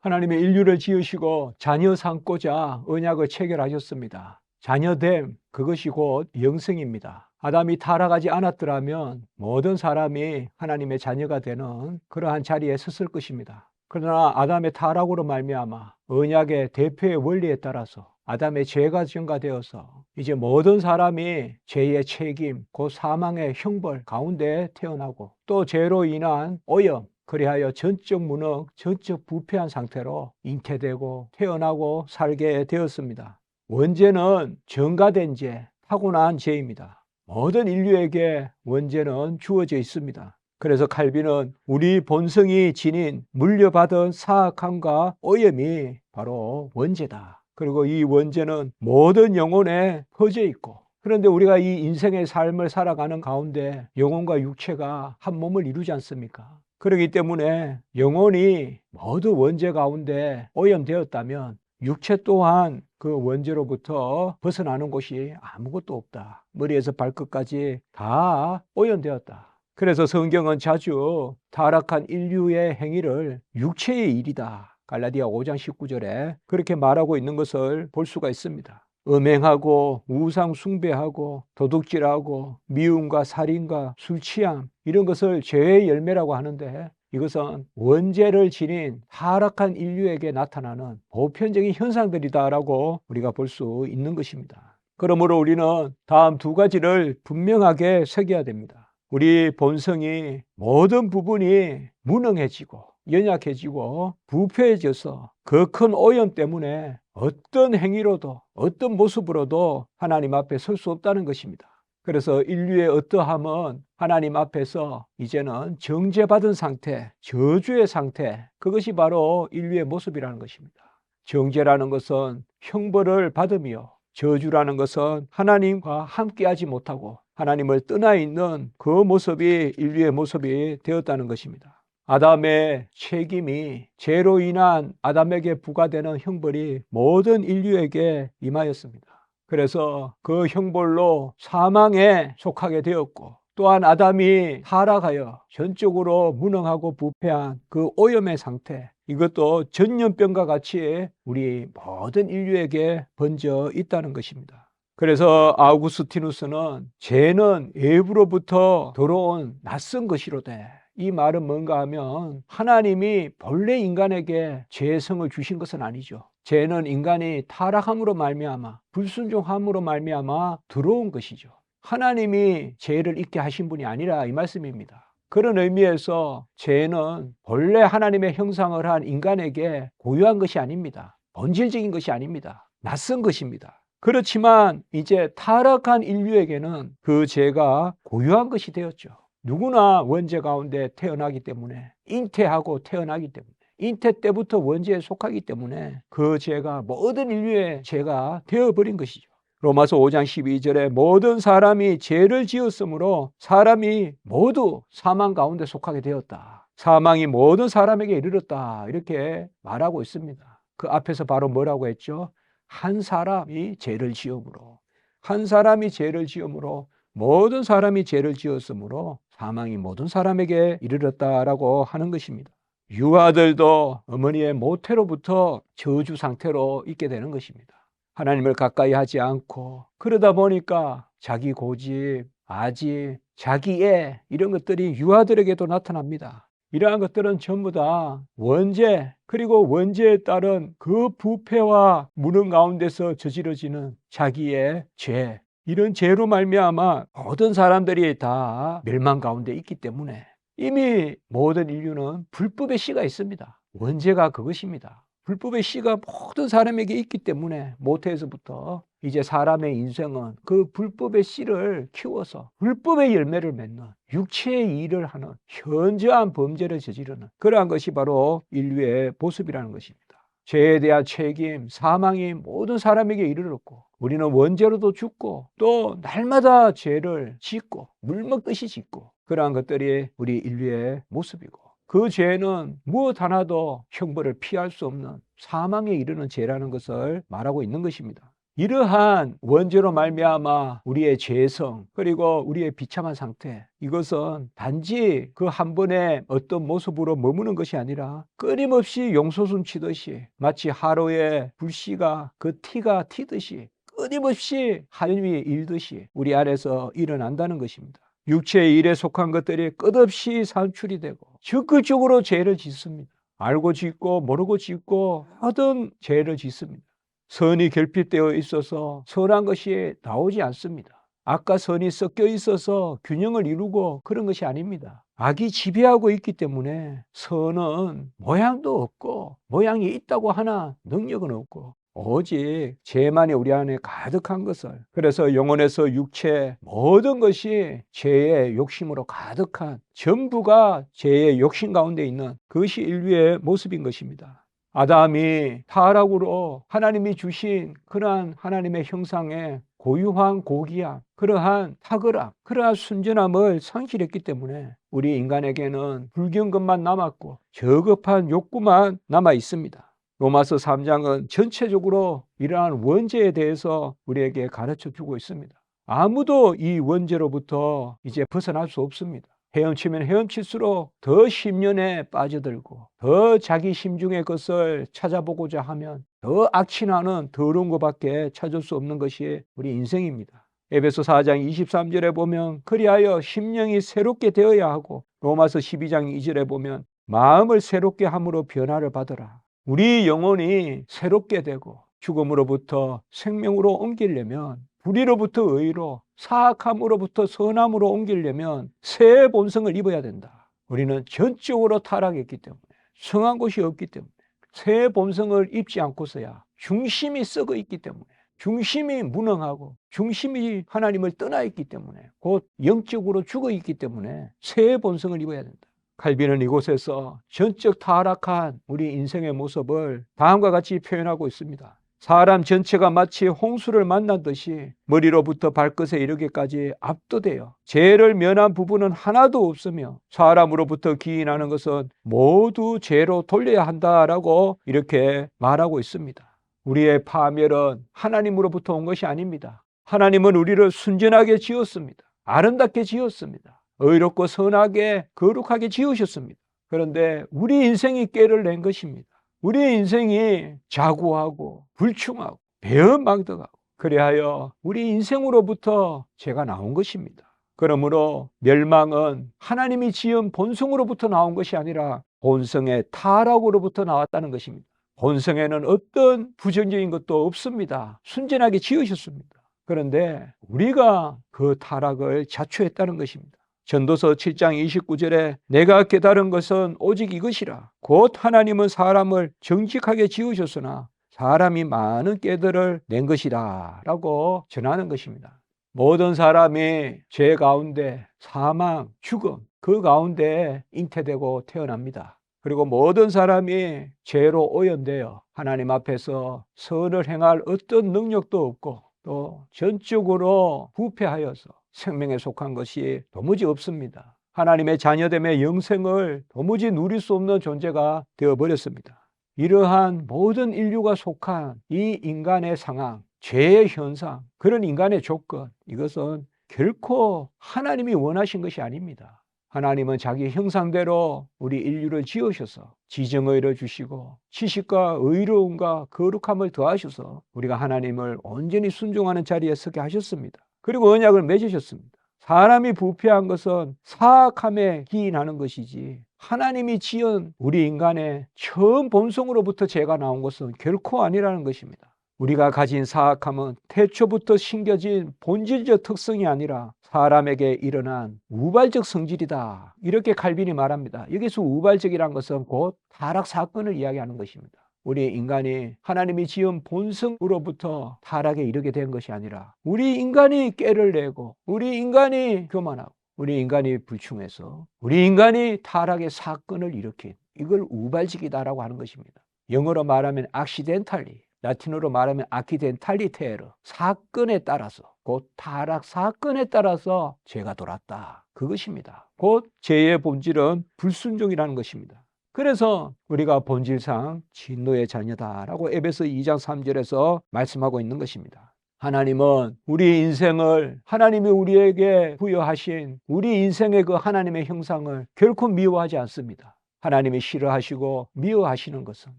하나님의 인류를 지으시고 자녀 삼고자 언약을 체결하셨습니다. 자녀됨, 그것이 곧 영생입니다. 아담이 타락하지 않았더라면 모든 사람이 하나님의 자녀가 되는 그러한 자리에 섰을 것입니다. 그러나 아담의 타락으로 말미암아 언약의 대표의 원리에 따라서 아담의 죄가 증가되어서 이제 모든 사람이 죄의 책임, 곧 사망의 형벌 가운데 태어나고 또 죄로 인한 오염, 그리하여 전적 무능, 전적 부패한 상태로 잉태되고 태어나고 살게 되었습니다. 원죄는 전가된 죄, 타고난 죄입니다. 모든 인류에게 원죄는 주어져 있습니다. 그래서 칼빈은 우리 본성이 지닌 물려받은 사악함과 오염이 바로 원죄다. 그리고 이 원죄는 모든 영혼에 퍼져 있고, 그런데 우리가 이 인생의 삶을 살아가는 가운데 영혼과 육체가 한 몸을 이루지 않습니까? 그렇기 때문에 영혼이 모두 원죄 가운데 오염되었다면 육체 또한 그 원죄로부터 벗어나는 곳이 아무것도 없다. 머리에서 발끝까지 다 오염되었다. 그래서 성경은 자주 타락한 인류의 행위를 육체의 일이다, 갈라디아 5장 19절에 그렇게 말하고 있는 것을 볼 수가 있습니다. 음행하고 우상 숭배하고 도둑질하고 미움과 살인과 술취함, 이런 것을 죄의 열매라고 하는데, 이것은 원죄를 지닌 타락한 인류에게 나타나는 보편적인 현상들이다라고 우리가 볼 수 있는 것입니다. 그러므로 우리는 다음 두 가지를 분명하게 새겨야 됩니다. 우리 본성이 모든 부분이 무능해지고 연약해지고 부패해져서 그 큰 오염 때문에 어떤 행위로도 어떤 모습으로도 하나님 앞에 설 수 없다는 것입니다. 그래서 인류의 어떠함은 하나님 앞에서 이제는 정죄받은 상태, 저주의 상태, 그것이 바로 인류의 모습이라는 것입니다. 정죄라는 것은 형벌을 받으며, 저주라는 것은 하나님과 함께하지 못하고 하나님을 떠나 있는 그 모습이 인류의 모습이 되었다는 것입니다. 아담의 책임이 죄로 인한 아담에게 부과되는 형벌이 모든 인류에게 임하였습니다. 그래서 그 형벌로 사망에 속하게 되었고, 또한 아담이 타락하여 전적으로 무능하고 부패한 그 오염의 상태, 이것도 전염병과 같이 우리 모든 인류에게 번져 있다는 것입니다. 그래서 아우구스티누스는 죄는 외부로부터 들어온 낯선 것이로되, 이 말은 뭔가 하면 하나님이 본래 인간에게 죄성을 주신 것은 아니죠. 죄는 인간이 타락함으로 말미암아, 불순종함으로 말미암아 들어온 것이죠. 하나님이 죄를 있게 하신 분이 아니라 이 말씀입니다. 그런 의미에서 죄는 본래 하나님의 형상을 한 인간에게 고유한 것이 아닙니다. 본질적인 것이 아닙니다. 낯선 것입니다. 그렇지만 이제 타락한 인류에게는 그 죄가 고유한 것이 되었죠. 누구나 원죄 가운데 태어나기 때문에, 잉태하고 태어나기 때문에, 잉태 때부터 원죄에 속하기 때문에 그 죄가 모든 인류의 죄가 되어버린 것이죠. 로마서 5장 12절에 모든 사람이 죄를 지었으므로 사람이 모두 사망 가운데 속하게 되었다. 사망이 모든 사람에게 이르렀다, 이렇게 말하고 있습니다. 그 앞에서 바로 뭐라고 했죠? 한 사람이 죄를 지음으로, 한 사람이 죄를 지음으로 모든 사람이 죄를 지었으므로 사망이 모든 사람에게 이르렀다라고 하는 것입니다. 유아들도 어머니의 모태로부터 저주 상태로 있게 되는 것입니다. 하나님을 가까이 하지 않고, 그러다 보니까 자기 고집, 아집, 자기애, 이런 것들이 유아들에게도 나타납니다. 이러한 것들은 전부 다 원죄, 그리고 원죄에 따른 그 부패와 무능 가운데서 저지러지는 자기의 죄, 이런 죄로 말미암아 모든 사람들이 다 멸망 가운데 있기 때문에 이미 모든 인류는 불법의 씨가 있습니다. 원죄가 그것입니다. 불법의 씨가 모든 사람에게 있기 때문에 모태에서부터 이제 사람의 인생은 그 불법의 씨를 키워서 불법의 열매를 맺는, 육체의 일을 하는, 현저한 범죄를 저지르는 그러한 것이 바로 인류의 모습이라는 것입니다. 죄에 대한 책임, 사망이 모든 사람에게 이르렀고, 우리는 원죄로도 죽고 또 날마다 죄를 짓고 물먹듯이 짓고, 그러한 것들이 우리 인류의 모습이고, 그 죄는 무엇 하나도 형벌을 피할 수 없는 사망에 이르는 죄라는 것을 말하고 있는 것입니다. 이러한 원죄로 말미암아 우리의 죄성 그리고 우리의 비참한 상태, 이것은 단지 그 한 번의 어떤 모습으로 머무는 것이 아니라 끊임없이 용솟음 치듯이, 마치 하루에 불씨가 그 티가 튀듯이 끊임없이 하늘 위에 일듯이 우리 안에서 일어난다는 것입니다. 육체의 일에 속한 것들이 끝없이 산출이 되고 적극적으로 죄를 짓습니다. 알고 짓고 모르고 짓고 하던 죄를 짓습니다. 선이 결핍되어 있어서 선한 것이 나오지 않습니다. 악과 선이 섞여 있어서 균형을 이루고 그런 것이 아닙니다. 악이 지배하고 있기 때문에 선은 모양도 없고, 모양이 있다고 하나 능력은 없고, 오직 죄만이 우리 안에 가득한 것을, 그래서 영혼에서 육체 모든 것이 죄의 욕심으로 가득한, 전부가 죄의 욕심 가운데 있는 그것이 인류의 모습인 것입니다. 아담이 타락으로 하나님이 주신 그러한 하나님의 형상의 고유한 고귀함, 그러한 탁월함, 그러한 순전함을 상실했기 때문에 우리 인간에게는 불경 것만 남았고 저급한 욕구만 남아 있습니다. 로마서 3장은 전체적으로 이러한 원죄에 대해서 우리에게 가르쳐 주고 있습니다. 아무도 이 원죄로부터 이제 벗어날 수 없습니다. 헤엄치면 헤엄칠수록 더 심연에 빠져들고 더 자기 심중의 것을 찾아보고자 하면 더 악취나는 더러운 것밖에 찾을 수 없는 것이 우리 인생입니다. 에베소 4장 23절에 보면 그리하여 심령이 새롭게 되어야 하고, 로마서 12장 2절에 보면 마음을 새롭게 함으로 변화를 받으라. 우리 영혼이 새롭게 되고 죽음으로부터 생명으로 옮기려면, 불의로부터 의로, 사악함으로부터 선함으로 옮기려면 새 본성을 입어야 된다. 우리는 전적으로 타락했기 때문에, 성한 것이 없기 때문에, 새 본성을 입지 않고서야 중심이 썩어 있기 때문에, 중심이 무능하고 중심이 하나님을 떠나 있기 때문에, 곧 영적으로 죽어 있기 때문에 새 본성을 입어야 된다. 칼빈은 이곳에서 전적 타락한 우리 인생의 모습을 다음과 같이 표현하고 있습니다. 사람 전체가 마치 홍수를 만난 듯이 머리로부터 발끝에 이르기까지 압도되어 죄를 면한 부분은 하나도 없으며 사람으로부터 기인하는 것은 모두 죄로 돌려야 한다라고 이렇게 말하고 있습니다. 우리의 파멸은 하나님으로부터 온 것이 아닙니다. 하나님은 우리를 순전하게 지었습니다. 아름답게 지었습니다. 의롭고 선하게 거룩하게 지으셨습니다. 그런데 우리 인생이 꾀를 낸 것입니다. 우리 인생이 자고하고 불충하고 배은망덕하고, 그리하여 우리 인생으로부터 죄가 나온 것입니다. 그러므로 멸망은 하나님이 지은 본성으로부터 나온 것이 아니라 본성의 타락으로부터 나왔다는 것입니다. 본성에는 어떤 부정적인 것도 없습니다. 순전하게 지으셨습니다. 그런데 우리가 그 타락을 자초했다는 것입니다. 전도서 7장 29절에 내가 깨달은 것은 오직 이것이라. 곧 하나님은 사람을 정직하게 지으셨으나 사람이 많은 깨들을 낸 것이다 라고 전하는 것입니다. 모든 사람이 죄 가운데 사망, 죽음, 그 가운데 잉태되고 태어납니다. 그리고 모든 사람이 죄로 오염되어 하나님 앞에서 선을 행할 어떤 능력도 없고 또 전적으로 부패하여서 생명에 속한 것이 도무지 없습니다. 하나님의 자녀됨의 영생을 도무지 누릴 수 없는 존재가 되어버렸습니다. 이러한 모든 인류가 속한 이 인간의 상황, 죄의 현상, 그런 인간의 조건, 이것은 결코 하나님이 원하신 것이 아닙니다. 하나님은 자기 형상대로 우리 인류를 지으셔서 지정의를 주시고 지식과 의로움과 거룩함을 더하셔서 우리가 하나님을 온전히 순종하는 자리에 서게 하셨습니다. 그리고 언약을 맺으셨습니다. 사람이 부패한 것은 사악함에 기인하는 것이지, 하나님이 지은 우리 인간의 처음 본성으로부터 죄가 나온 것은 결코 아니라는 것입니다. 우리가 가진 사악함은 태초부터 심겨진 본질적 특성이 아니라 사람에게 일어난 우발적 성질이다, 이렇게 칼빈이 말합니다. 여기서 우발적이라는 것은 곧 타락 사건을 이야기하는 것입니다. 우리 인간이 하나님이 지은 본성으로부터 타락에 이르게 된 것이 아니라 우리 인간이 꾀를 내고 우리 인간이 교만하고 우리 인간이 불충해서 우리 인간이 타락의 사건을 일으킨, 이걸 우발적이다라고 하는 것입니다. 영어로 말하면 accidentally, 라틴어로 말하면 accidentalitero, 사건에 따라서, 곧 타락 사건에 따라서 죄가 돌았다, 그것입니다. 곧 죄의 본질은 불순종이라는 것입니다. 그래서 우리가 본질상 진노의 자녀다라고 에베소 2장 3절에서 말씀하고 있는 것입니다. 하나님은 우리 인생을, 하나님이 우리에게 부여하신 우리 인생의 그 하나님의 형상을 결코 미워하지 않습니다. 하나님이 싫어하시고 미워하시는 것은,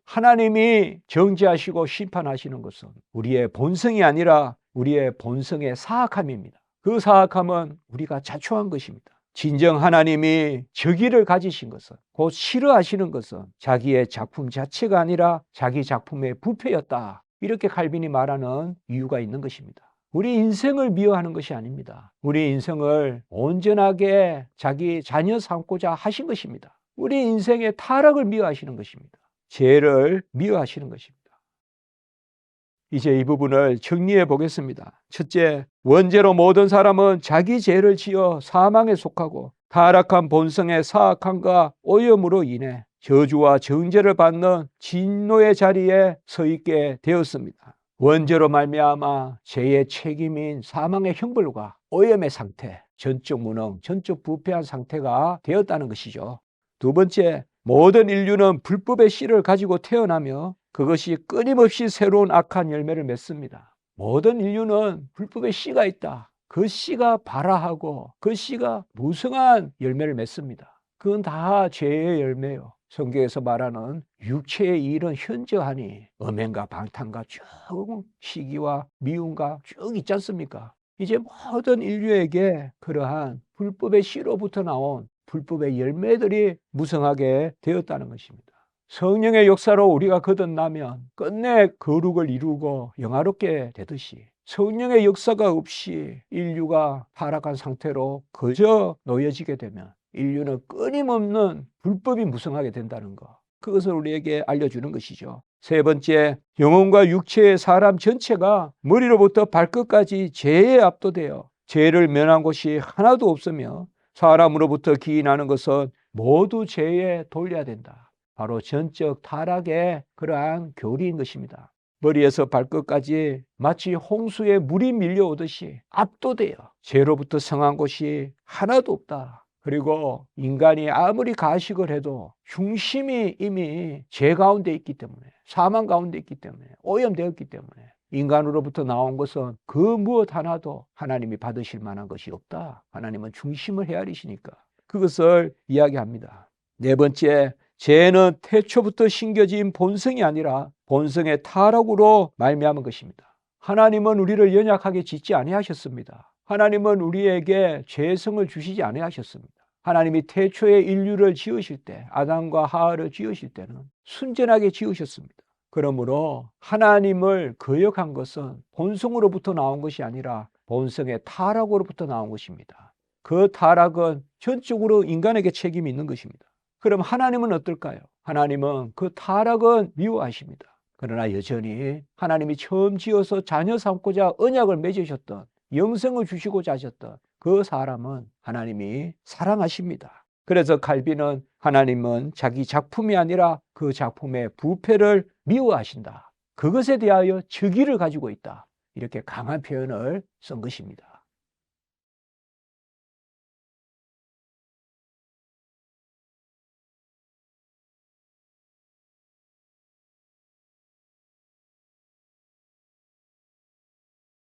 하나님이 정죄하시고 심판하시는 것은 우리의 본성이 아니라 우리의 본성의 사악함입니다. 그 사악함은 우리가 자초한 것입니다. 진정 하나님이 저기를 가지신 것은, 곧 싫어하시는 것은 자기의 작품 자체가 아니라 자기 작품의 부패였다. 이렇게 칼빈이 말하는 이유가 있는 것입니다. 우리 인생을 미워하는 것이 아닙니다. 우리 인생을 온전하게 자기 자녀 삼고자 하신 것입니다. 우리 인생의 타락을 미워하시는 것입니다. 죄를 미워하시는 것입니다. 이제 이 부분을 정리해 보겠습니다. 첫째, 원죄로 모든 사람은 자기 죄를 지어 사망에 속하고 타락한 본성의 사악함과 오염으로 인해 저주와 정죄를 받는 진노의 자리에 서 있게 되었습니다. 원죄로 말미암아 죄의 책임인 사망의 형벌과 오염의 상태, 전적 무능, 전적 부패한 상태가 되었다는 것이죠. 두 번째, 모든 인류는 불법의 씨를 가지고 태어나며 그것이 끊임없이 새로운 악한 열매를 맺습니다. 모든 인류는 불법의 씨가 있다. 그 씨가 발아하고 그 씨가 무성한 열매를 맺습니다. 그건 다 죄의 열매요. 성경에서 말하는 육체의 일은 현저하니 음행과 방탕과 쭉 시기와 미움과 쭉 있지 않습니까? 이제 모든 인류에게 그러한 불법의 씨로부터 나온 불법의 열매들이 무성하게 되었다는 것입니다. 성령의 역사로 우리가 거듭나면 끝내 거룩을 이루고 영화롭게 되듯이 성령의 역사가 없이 인류가 타락한 상태로 그저 놓여지게 되면 인류는 끊임없는 불법이 무성하게 된다는 것, 그것을 우리에게 알려주는 것이죠. 세 번째, 영혼과 육체의 사람 전체가 머리로부터 발끝까지 죄에 압도되어 죄를 면한 곳이 하나도 없으며 사람으로부터 기인하는 것은 모두 죄에 돌려야 된다. 바로 전적 타락의 그러한 교리인 것입니다. 머리에서 발끝까지 마치 홍수에 물이 밀려오듯이 압도되어 죄로부터 성한 곳이 하나도 없다. 그리고 인간이 아무리 가식을 해도 중심이 이미 죄 가운데 있기 때문에, 사망 가운데 있기 때문에, 오염되었기 때문에 인간으로부터 나온 것은 그 무엇 하나도 하나님이 받으실 만한 것이 없다. 하나님은 중심을 헤아리시니까 그것을 이야기합니다. 네 번째, 죄는 태초부터 심겨진 본성이 아니라 본성의 타락으로 말미암은 것입니다. 하나님은 우리를 연약하게 짓지 아니하셨습니다. 하나님은 우리에게 죄성을 주시지 아니하셨습니다. 하나님이 태초에 인류를 지으실 때, 아담과 하와를 지으실 때는 순전하게 지으셨습니다. 그러므로 하나님을 거역한 것은 본성으로부터 나온 것이 아니라 본성의 타락으로부터 나온 것입니다. 그 타락은 전적으로 인간에게 책임이 있는 것입니다. 그럼 하나님은 어떨까요? 하나님은 그 타락은 미워하십니다. 그러나 여전히 하나님이 처음 지어서 자녀 삼고자 언약을 맺으셨던, 영생을 주시고자 하셨던 그 사람은 하나님이 사랑하십니다. 그래서 칼빈은 하나님은 자기 작품이 아니라 그 작품의 부패를 미워하신다. 그것에 대하여 즉위를 가지고 있다. 이렇게 강한 표현을 쓴 것입니다.